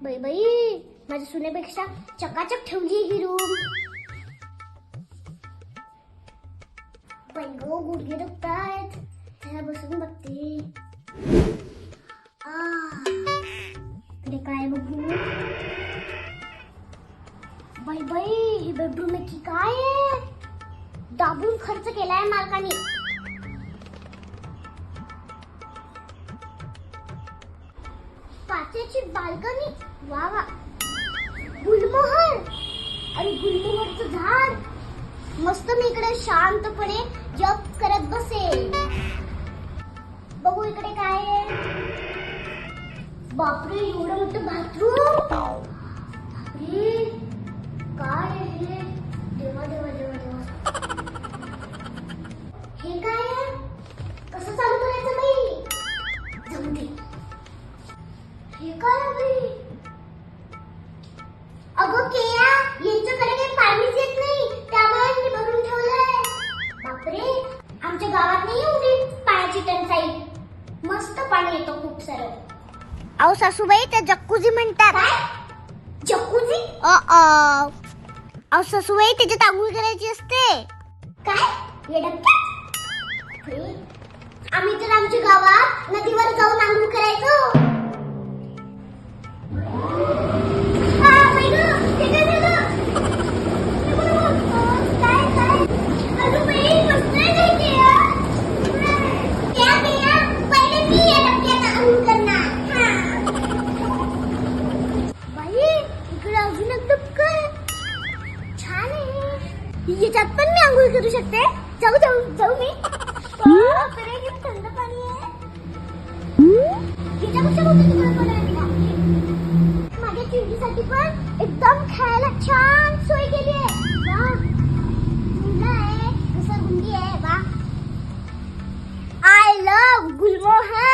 बाई बाई, माझ्या सुनेपेक्षा चकाचक ठेवली ही रूम. बाई गो, गुडघे दुखतायत. त्याला बसून बघते. इकडे काय बघू. बाई बाई, ही बेडरूम आहे की काय आहे? दाबून खर्च केलाय मालकाने. काचेची बाल्कनी, वा वा. गुलमोहर आणि गुलमोहरचं झाड. मस्त मी इकडे शांतपणे जप करत बसेल. बघू इकडे काय आहे. बापरे, एवढं मोठं बाथरूम. बापरे, काय आहे. देवा देवा देवा देवा. हे काय आहे. कसं चालू करायचं बाई. जाऊ दे. हे काय आहे बाई. अगं केया, यांच्याकडे काही पाणीच येत नाही, त्यामुळे मी भरून ठेवलंय. बापरे, आमच्या गावात नाही एवढी पाण्याची टंचाई. मस्त पाणी येतं खूप सारं. अहो सासूबाई, त्या जक्कुजी म्हणतात. काय जक्कुजी? अहो सासूबाई, त्याच्यात आंघोळ करायची असते. काय येडक्यात. आम्ही तर आमच्या गावात नदीवर जाऊन आंघोळ करायचो. याच्यात पण मी आंघोळ करू शकते. जाऊ जाऊ जाऊ मी. थंड पाणी आहे. माझ्या चिंटीसाठी पण एकदम खेळायला छान सोय केली आहे. मुलं आहे, घसरगुंडी आहे. वा, आय लव्ह गुलमोहर.